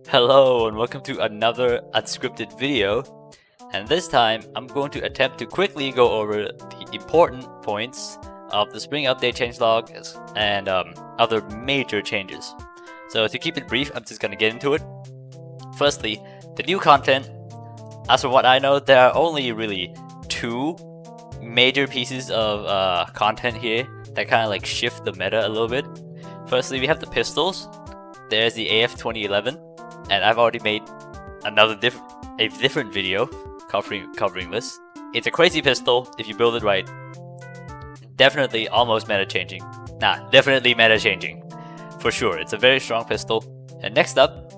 Hello and welcome to another unscripted video, and this time I'm going to attempt to quickly go over the important points of the spring update changelog and other major changes. So to keep it brief, I'm just gonna get into it. Firstly, the new content. As from what I know, there are only really two major pieces of content here that kind of like shift the meta a little bit. Firstly, we have the pistols. There's the AF 2011. And I've already made a different video covering this. It's a crazy pistol if you build it right. Definitely almost meta changing. Definitely meta changing. For sure, it's a very strong pistol. And next up,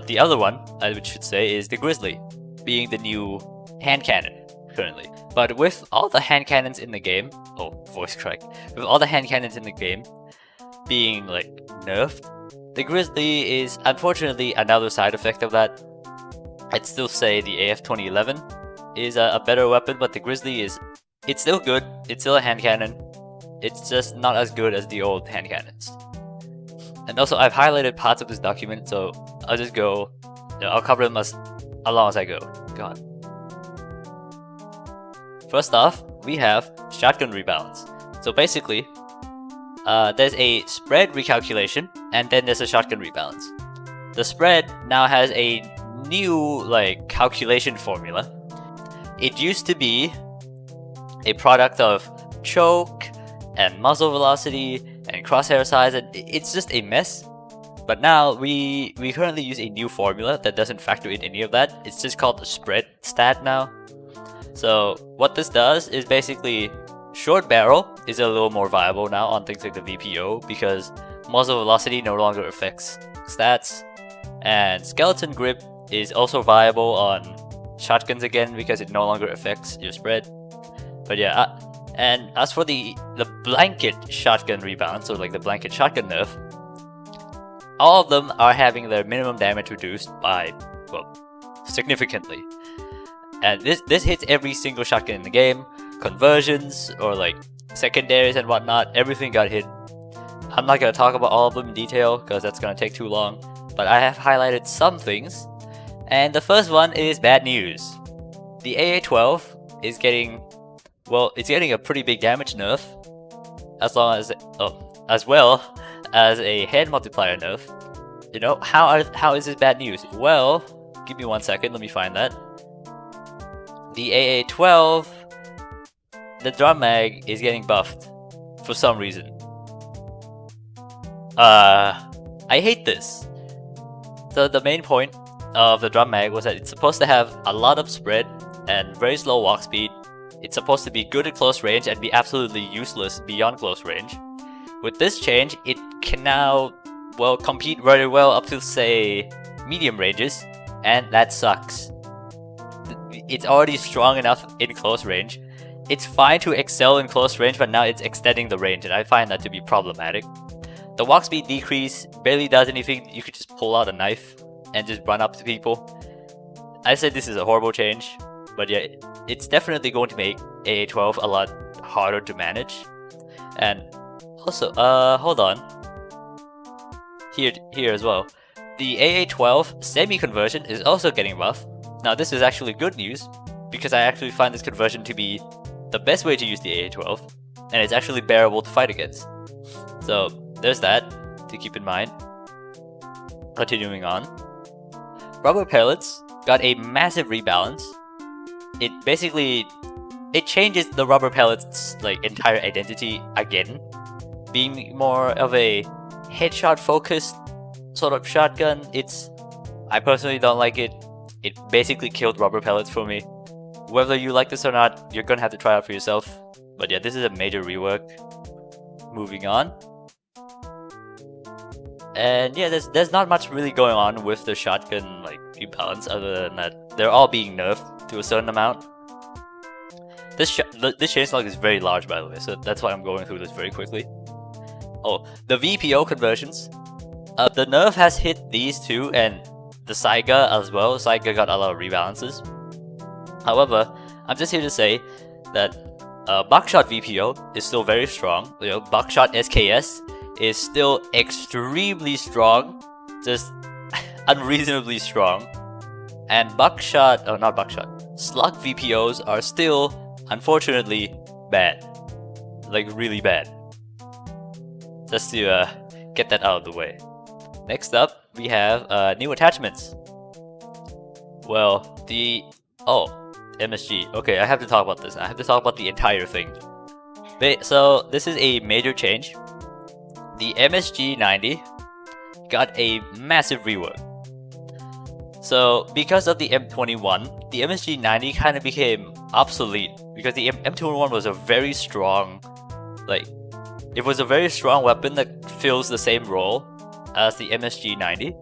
the other one, I should say, is the Grizzly, being the new hand cannon currently. But with all the hand cannons in the game, voice crack. With all the hand cannons in the game being like nerfed, the Grizzly is unfortunately another side effect of that. I'd still say the AF 2011 is a better weapon, but the Grizzly it's still good. It's still a hand cannon. It's just not as good as the old hand cannons. And also, I've highlighted parts of this document, so I'll just go. I'll cover them along as I go. God. First off, we have shotgun rebalance. So basically, there's a spread recalculation, and then there's a shotgun rebalance. The spread now has a new calculation formula. It used to be a product of choke and muzzle velocity and crosshair size, and it's just a mess. But now we currently use a new formula that doesn't factor in any of that. It's just called the spread stat now. So what this does is basically short barrel is a little more viable now on things like the VPO because muzzle velocity no longer affects stats, and skeleton grip is also viable on shotguns again because it no longer affects your spread. But yeah, and as for the blanket shotgun rebalance, or like the blanket shotgun nerf, all of them are having their minimum damage reduced by, significantly. And this hits every single shotgun in the game. Conversions or secondaries and whatnot, everything got hit. I'm not gonna talk about all of them in detail because that's gonna take too long, but I have highlighted some things. And the first one is bad news. The AA-12 is getting, it's getting a pretty big damage nerf, as well as a head multiplier nerf. You know, how is this bad news? Well, give me 1 second, let me find that. The AA-12, the drum mag is getting buffed for some reason. I hate this. So the main point of the drum mag was that it's supposed to have a lot of spread and very slow walk speed. It's supposed to be good at close range and be absolutely useless beyond close range. With this change, it can now, compete very well up to, say, medium ranges, and that sucks. It's already strong enough in close range. It's fine to excel in close range, but now it's extending the range, and I find that to be problematic. The walk speed decrease barely does anything. You could just pull out a knife and just run up to people. I said this is a horrible change, but yeah, it's definitely going to make AA-12 a lot harder to manage. And also, hold on. Here as well. The AA-12 semi-conversion is also getting buffed. Now this is actually good news, because I actually find this conversion to be the best way to use the AA-12, and it's actually bearable to fight against. So there's that to keep in mind. Continuing on. Rubber pellets got a massive rebalance. It changes the rubber pellets entire identity again, being more of a headshot focused sort of shotgun. I personally don't like it. It basically killed rubber pellets for me. Whether you like this or not, you're gonna have to try it out for yourself. But yeah, this is a major rework. Moving on. And yeah, there's not much really going on with the shotgun rebalance other than that they're all being nerfed to a certain amount. This changelog is very large, by the way, so that's why I'm going through this very quickly. The VPO conversions. The nerf has hit these two and the Saiga as well. Saiga got a lot of rebalances. However, I'm just here to say that Buckshot VPO is still very strong. Buckshot SKS is still extremely strong. Just, unreasonably strong. And slug VPOs are still, unfortunately, bad. Like, really bad. Just to get that out of the way. Next up, we have new attachments. Well, MSG. Okay, I have to talk about this. I have to talk about the entire thing. So, this is a major change. The MSG 90 got a massive rework. So, because of the M21, the MSG 90 kind of became obsolete because the M21 was a very strong, it was a very strong weapon that fills the same role as the MSG 90.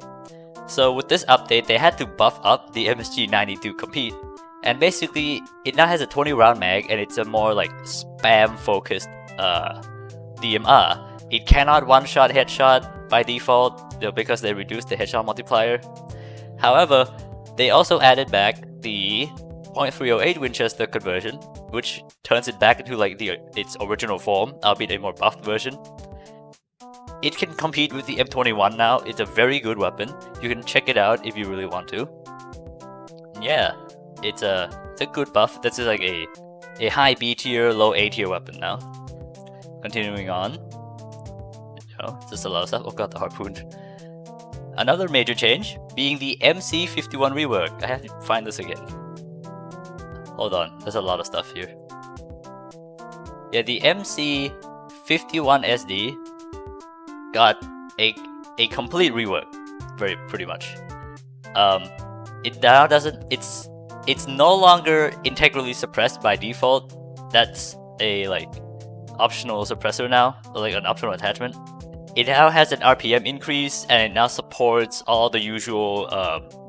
So with this update, they had to buff up the MSG 90 to compete. And basically, it now has a 20 round mag and it's a more like spam focused DMR. It cannot one-shot headshot by default because they reduced the headshot multiplier. However, they also added back the .308 Winchester conversion, which turns it back into like its original form, albeit a more buffed version. It can compete with the M21 now. It's a very good weapon. You can check it out if you really want to. Yeah, it's a good buff. This is like a high B tier, low A tier weapon now. Continuing on. Just a lot of stuff. Oh god, the harpoon. Another major change being the MC51 rework. I have to find this again. Hold on, there's a lot of stuff here. Yeah, the MC51 SD got a complete rework, pretty much. It now doesn't. It's no longer integrally suppressed by default. That's a optional suppressor now, or like an optional attachment. It now has an RPM increase, and it now supports all the usual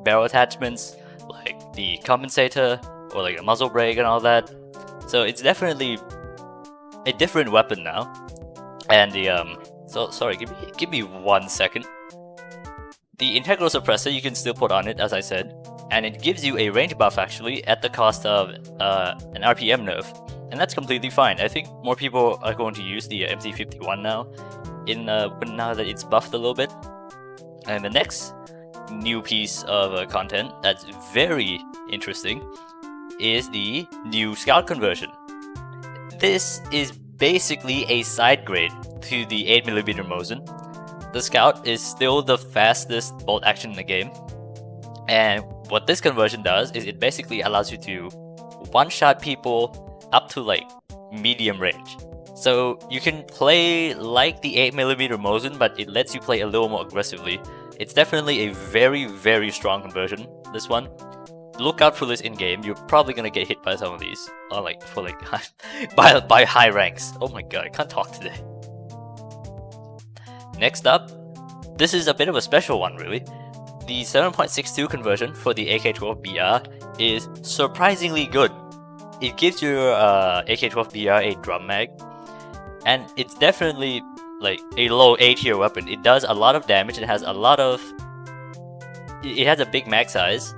barrel attachments, like the compensator, or like a muzzle brake and all that. So it's definitely a different weapon now. And the so sorry, give me 1 second. The integral suppressor you can still put on it, as I said, and it gives you a range buff actually at the cost of an RPM nerf, and that's completely fine. I think more people are going to use the MC51 now, now that it's buffed a little bit. And the next new piece of content that's very interesting is the new scout conversion. This is basically a side grade to the 8mm Mosin. The scout is still the fastest bolt action in the game, and what this conversion does is it basically allows you to one-shot people up to like medium range. So you can play like the 8mm Mosin, but it lets you play a little more aggressively. It's definitely a very strong conversion, this one. Look out for this in-game. You're probably gonna get hit by some of these, or by high ranks. Oh my god, I can't talk today. Next up, this is a bit of a special one really. The 7.62 conversion for the AK-12BR is surprisingly good. It gives your AK-12BR a drum mag, and it's definitely like a low A tier weapon. It does a lot of damage. It has a big mag size,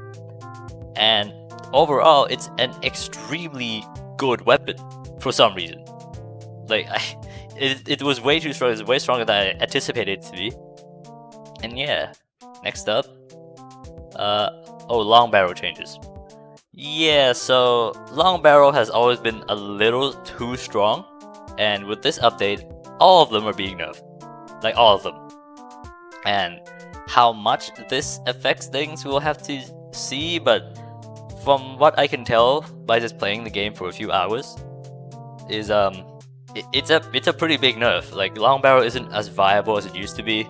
and overall it's an extremely good weapon for some reason. It was way too strong. It's way stronger than I anticipated it to be. And yeah, next up, long barrel changes. Yeah, so long barrel has always been a little too strong, and with this update, all of them are being nerfed. Like all of them. And how much this affects things we'll have to see, but from what I can tell by just playing the game for a few hours, is it's a pretty big nerf. Like long barrel isn't as viable as it used to be.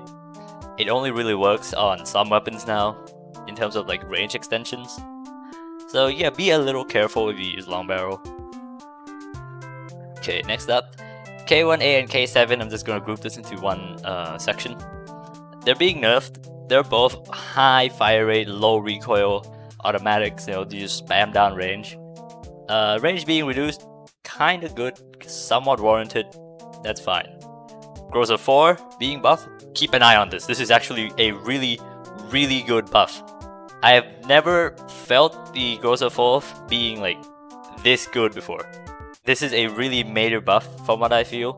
It only really works on some weapons now, in terms of like range extensions. So yeah, be a little careful if you use long barrel. Okay, next up, K1A and K7. I'm just gonna group this into one section. They're being nerfed. They're both high fire rate, low recoil automatics. You just spam down range. Range being reduced, kinda good, somewhat warranted. That's fine. Groza 4 being buffed. Keep an eye on this. This is actually a really good buff. I have never felt the Groza 4 being like this good before. This is a really major buff from what I feel,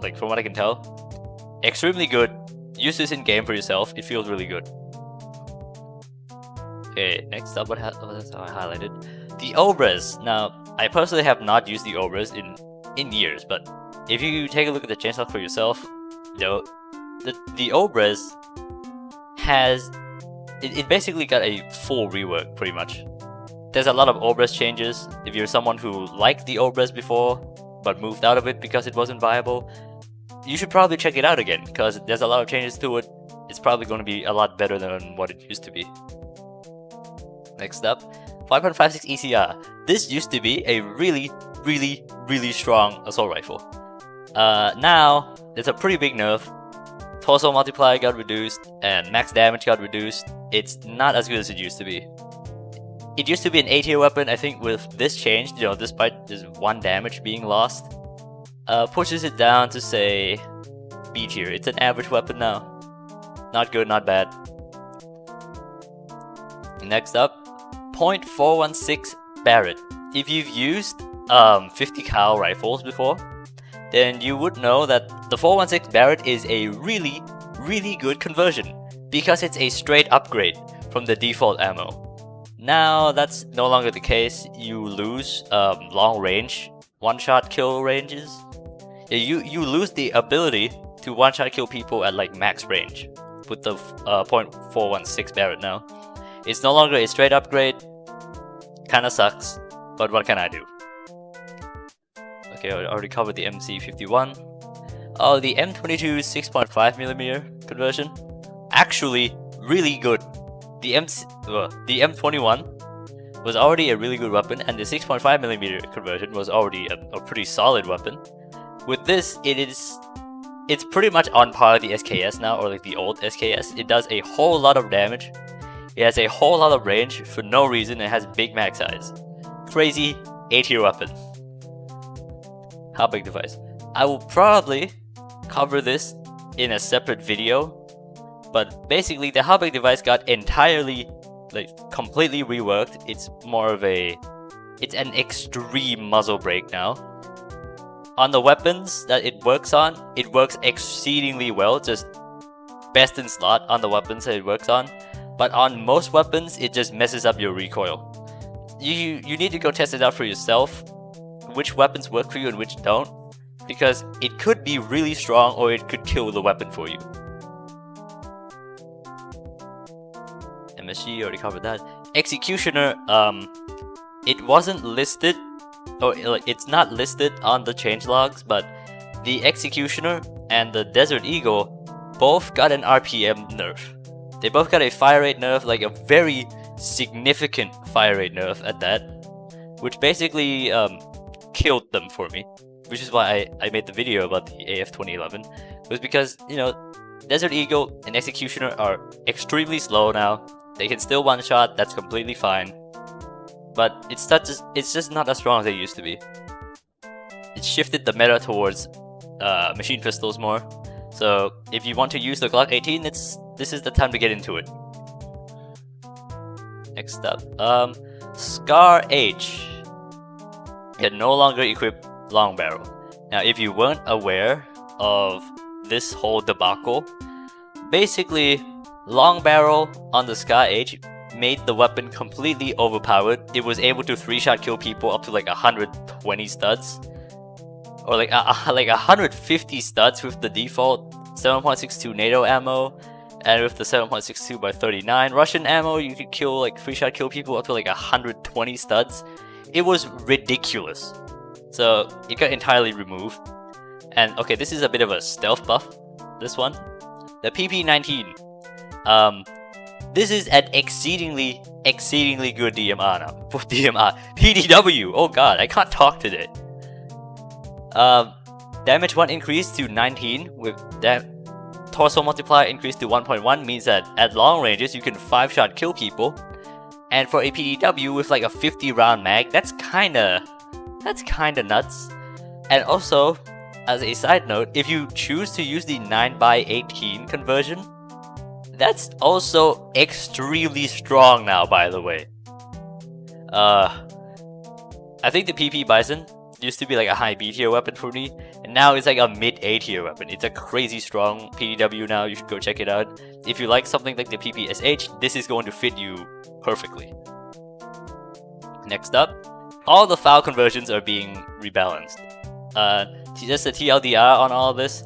like from what I can tell. Extremely good. Use this in game for yourself. It feels really good. Okay, next up, what else have I highlighted? The Obras. Now, I personally have not used the Obras in years, but if you take a look at the changelog for yourself, you know, the Obras has it basically got a full rework pretty much. There's a lot of Obras changes. If you're someone who liked the Obras before but moved out of it because it wasn't viable, you should probably check it out again because there's a lot of changes to it. It's probably going to be a lot better than what it used to be. Next up, 5.56 ECR. This used to be a really strong assault rifle. Now, there's a pretty big nerf. Torso multiplier got reduced, and max damage got reduced. It's not as good as it used to be. It used to be an A tier weapon. I think with this change, you know, despite just 1 damage being lost, pushes it down to say B tier. It's an average weapon now. Not good, not bad. Next up, .416 Barrett. If you've used 50 cal rifles before, then you would know that the 416 Barrett is a really good conversion because it's a straight upgrade from the default ammo. Now that's no longer the case. You lose long range one-shot kill ranges. You lose the ability to one-shot kill people at like max range with the .416 Barrett now. It's no longer a straight upgrade. Kinda sucks, but what can I do? Okay, I already covered the MC51. Oh, the M22 6.5mm conversion. Actually, really good. The M21 was already a really good weapon, and the 6.5mm conversion was already a pretty solid weapon. With this, it's pretty much on par with the SKS now, or like the old SKS. It does a whole lot of damage. It has a whole lot of range for no reason. It has big mag size. Crazy A tier weapon. How big device? I will probably cover this in a separate video, but basically the how big device got entirely, like completely reworked. It's more of it's an extreme muzzle brake now. On the weapons that it works on, it works exceedingly well, just best in slot on the weapons that it works on. But on most weapons, it just messes up your recoil. You need to go test it out for yourself, which weapons work for you and which don't, because it could be really strong or it could kill the weapon for you. MSG, already covered that. Executioner, it wasn't listed, or it's not listed on the changelogs, but the Executioner and the Desert Eagle both got an RPM nerf. They both got a fire rate nerf, like a very significant fire rate nerf at that, which basically killed them for me, which is why I made the video about the AF 2011. It was because, you know, Desert Eagle and Executioner are extremely slow now. They can still one-shot, that's completely fine, but it's just not as strong as they used to be. It shifted the meta towards machine pistols more. So if you want to use the Glock 18, this is the time to get into it. Next up, Scar H can no longer equip long barrel. Now, if you weren't aware of this whole debacle, basically long barrel on the Scar H made the weapon completely overpowered. It was able to 3-shot kill people up to like 120 studs. Or like 150 studs with the default 7.62 NATO ammo, and with the 7.62 by 39 Russian ammo, you could kill like 3-shot kill people up to like 120 studs. It was ridiculous. So it got entirely removed. And okay, this is a bit of a stealth buff. This one, the PP19. This is an exceedingly good DMR now. For DMR, PDW. Oh god, I can't talk today. Damage 1 increased to 19 with that torso multiplier increased to 1.1, means that at long ranges you can 5-shot kill people. And for a PDW with like a 50 round mag, that's kinda nuts. And also, as a side note, if you choose to use the 9x18 conversion, that's also extremely strong now, by the way. I think the PP Bison used to be like a high B tier weapon for me, and now it's like a mid-A tier weapon. It's a crazy strong PDW now. You should go check it out. If you like something like the PPSH, this is going to fit you perfectly. Next up, all the foul conversions are being rebalanced. Just a TLDR on all this,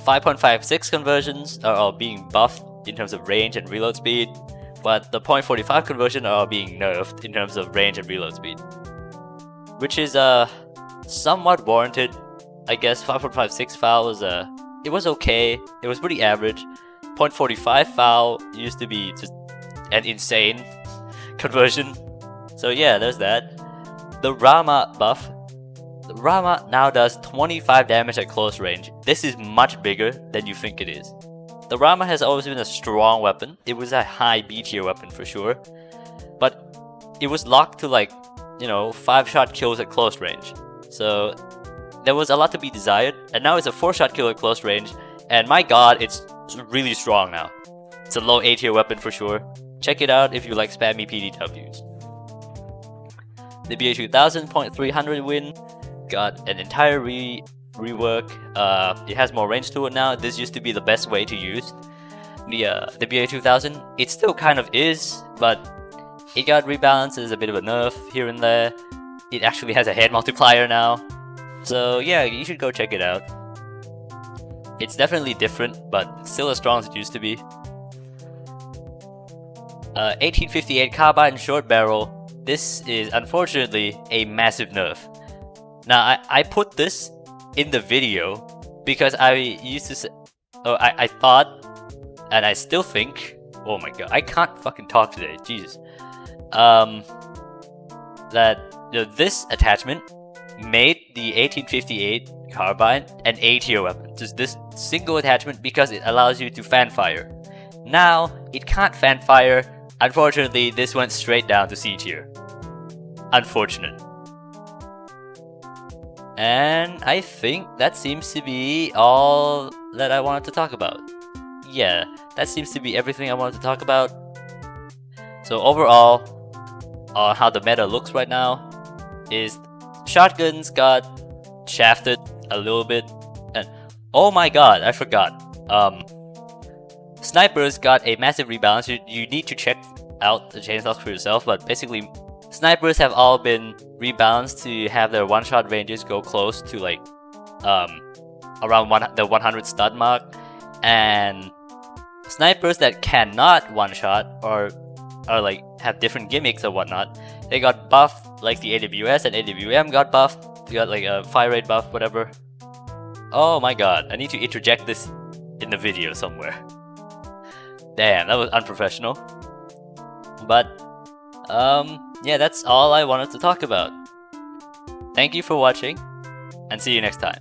5.56 conversions are all being buffed in terms of range and reload speed, but the .45 conversion are all being nerfed in terms of range and reload speed, which is somewhat warranted. I guess 5.56 foul was it was okay. It was pretty average. .45 foul used to be just an insane conversion. So yeah, there's that. The Rama buff. The Rama now does 25 damage at close range. This is much bigger than you think it is. The Rama has always been a strong weapon. It was a high B tier weapon for sure, but it was locked to like, you know, 5-shot kills at close range. So there was a lot to be desired, and now it's a 4-shot kill at close range, and my god, it's really strong now. It's a low A tier weapon for sure. Check it out if you like spammy PDWs. The BA2000 .300 win got an entire rework. It has more range to it now. This used to be the best way to use the BA2000. It still kind of is, but it got rebalanced. There's a bit of a nerf here and there. It actually has a head multiplier now. So yeah, you should go check it out. It's definitely different, but still as strong as it used to be. 1858 carbine short barrel. This is unfortunately a massive nerf. Now I put this in the video because I used to say, I thought, and I still think, oh my god, I can't fucking talk today, Jesus. That this attachment made the 1858 carbine an A tier weapon. Just this single attachment because it allows you to fan fire. Now it can't fan fire. Unfortunately, this went straight down to C tier. Unfortunate. And I think that seems to be all that I wanted to talk about. Yeah, that seems to be everything I wanted to talk about. So overall, on how the meta looks right now is shotguns got shafted a little bit, and oh my god, I forgot. Snipers got a massive rebalance. You need to check out the changelogs for yourself, but basically snipers have all been rebalanced to have their one-shot ranges go close to like around the 100 stud mark, and snipers that cannot one-shot or like have different gimmicks or whatnot, they got buffed. Like the AWS and AWM got buffed. They got like a fire rate buff, whatever. Oh my god, I need to interject this in the video somewhere. Damn, that was unprofessional. But yeah, that's all I wanted to talk about. Thank you for watching, and see you next time.